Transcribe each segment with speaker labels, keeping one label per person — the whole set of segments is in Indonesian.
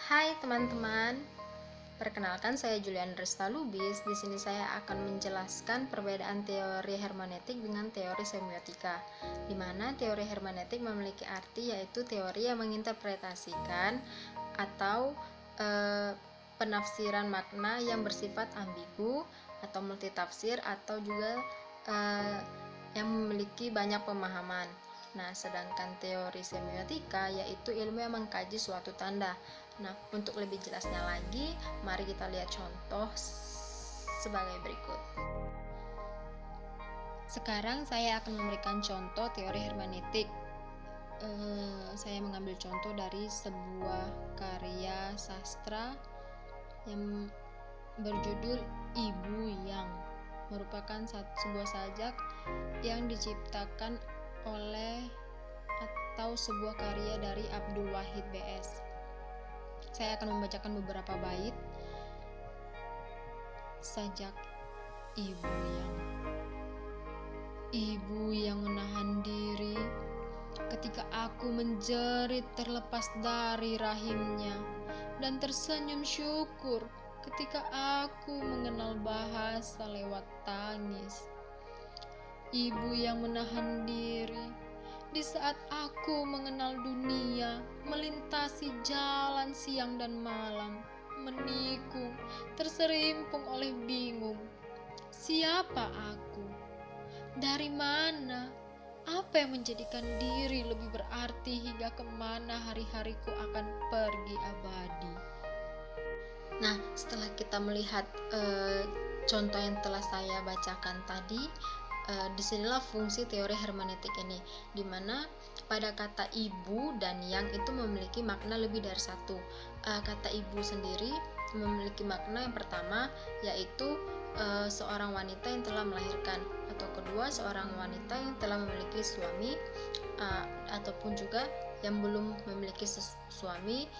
Speaker 1: Hai teman-teman, perkenalkan saya Julian Resta Lubis. Di sini saya akan menjelaskan perbedaan teori hermeneutik dengan teori semiotika, di mana teori hermeneutik memiliki arti yaitu teori yang menginterpretasikan atau penafsiran makna yang bersifat ambigu atau multitafsir atau juga yang memiliki banyak pemahaman. Nah, sedangkan teori semiotika yaitu ilmu yang mengkaji suatu tanda. Nah, untuk lebih jelasnya lagi, mari kita lihat contoh sebagai berikut. Sekarang saya akan memberikan contoh teori hermeneutik. Saya mengambil contoh dari sebuah karya sastra yang berjudul Ibu Yang, merupakan sebuah sajak yang diciptakan oleh atau sebuah karya dari Abdul Wahid B.S. Saya akan membacakan beberapa bait sajak Ibu Yang. Ibu yang menahan diri ketika aku menjerit terlepas dari rahimnya, dan tersenyum syukur ketika aku mengenal bahasa lewat tangis. Ibu yang menahan diri di saat aku mengenal dunia, melintasi jalan siang dan malam, menikung, terserimpung oleh bingung. Siapa aku? Dari mana? Apa yang menjadikan diri lebih berarti hingga kemana hari-hariku akan pergi abadi? Nah, setelah kita melihat contoh yang telah saya bacakan tadi, disinilah fungsi teori hermeneutik ini, di mana pada kata ibu dan yang itu memiliki makna lebih dari satu. Kata ibu sendiri memiliki makna yang pertama, yaitu seorang wanita yang telah melahirkan, atau kedua seorang wanita yang telah memiliki suami, ataupun juga yang belum memiliki suami,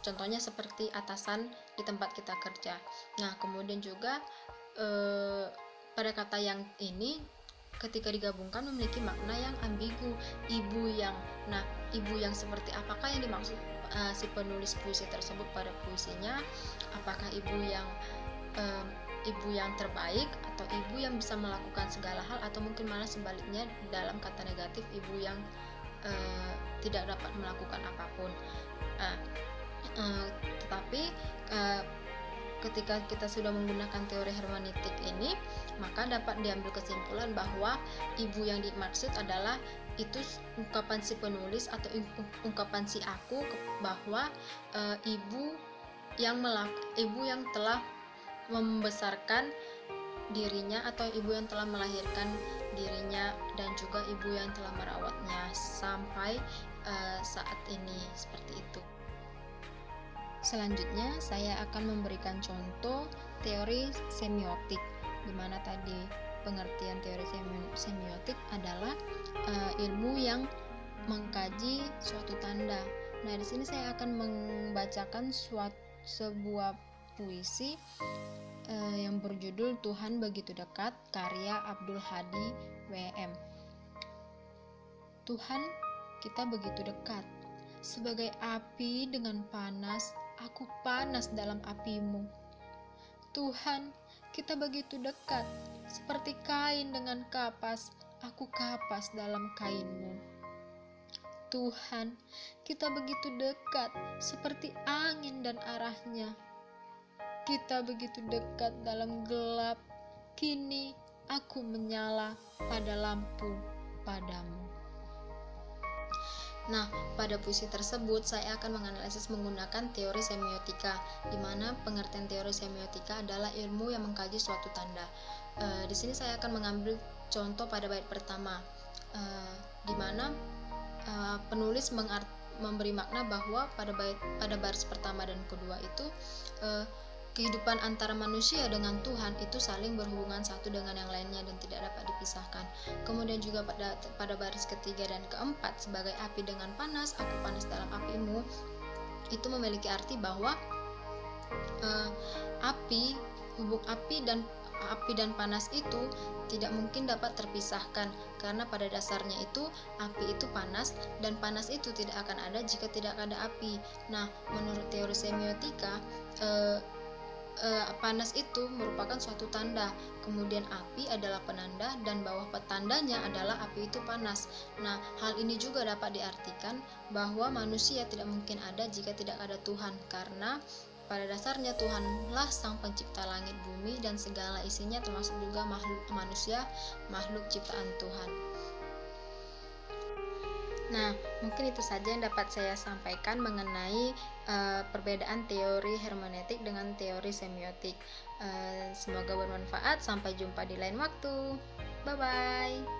Speaker 1: contohnya seperti atasan di tempat kita kerja. Nah, kemudian juga pada kata yang ini ketika digabungkan memiliki makna yang ambigu, ibu yang. Nah, ibu yang seperti apakah yang dimaksud si penulis puisi tersebut pada puisinya? Apakah ibu yang terbaik, atau ibu yang bisa melakukan segala hal, atau mungkin malah sebaliknya dalam kata negatif, ibu yang tidak dapat melakukan apapun. Tetapi ketika kita sudah menggunakan teori hermeneutik ini, maka dapat diambil kesimpulan bahwa ibu yang dimaksud adalah itu ungkapan si penulis atau ungkapan si aku bahwa ibu yang telah membesarkan dirinya, atau ibu yang telah melahirkan dirinya, dan juga ibu yang telah merawatnya sampai saat ini, seperti itu. Selanjutnya saya akan memberikan contoh teori semiotik, di mana tadi pengertian teori semiotik adalah ilmu yang mengkaji suatu tanda. Nah, di sini saya akan membacakan sebuah puisi yang berjudul Tuhan Begitu Dekat, karya Abdul Hadi W.M. Tuhan, kita begitu dekat, sebagai api dengan panas, aku panas dalam apimu. Tuhan, kita begitu dekat, seperti kain dengan kapas, aku kapas dalam kainmu. Tuhan, kita begitu dekat, seperti angin dan arahnya. Kita begitu dekat dalam gelap, kini aku menyala pada lampu padamu. Nah, pada puisi tersebut saya akan menganalisis menggunakan teori semiotika, di mana pengertian teori semiotika adalah ilmu yang mengkaji suatu tanda. Di sini saya akan mengambil contoh pada bait pertama, di mana penulis memberi makna bahwa pada baris pertama dan kedua itu kehidupan antara manusia dengan Tuhan itu saling berhubungan satu dengan yang lainnya dan tidak dapat dipisahkan. Kemudian juga pada baris ketiga dan keempat, sebagai api dengan panas, aku panas dalam apimu, itu memiliki arti bahwa hubung api dan api dan panas itu tidak mungkin dapat terpisahkan, karena pada dasarnya itu api itu panas dan panas itu tidak akan ada jika tidak ada api. Nah, menurut teori semiotika, panas itu merupakan suatu tanda, kemudian api adalah penanda, dan bawah petandanya adalah api itu panas. Nah, hal ini juga dapat diartikan bahwa manusia tidak mungkin ada jika tidak ada Tuhan, karena pada dasarnya Tuhanlah sang pencipta langit bumi dan segala isinya, termasuk juga makhluk manusia, makhluk ciptaan Tuhan. Nah, mungkin itu saja yang dapat saya sampaikan mengenai perbedaan teori hermeneutik dengan teori semiotik. Semoga bermanfaat. Sampai jumpa di lain waktu. Bye-bye.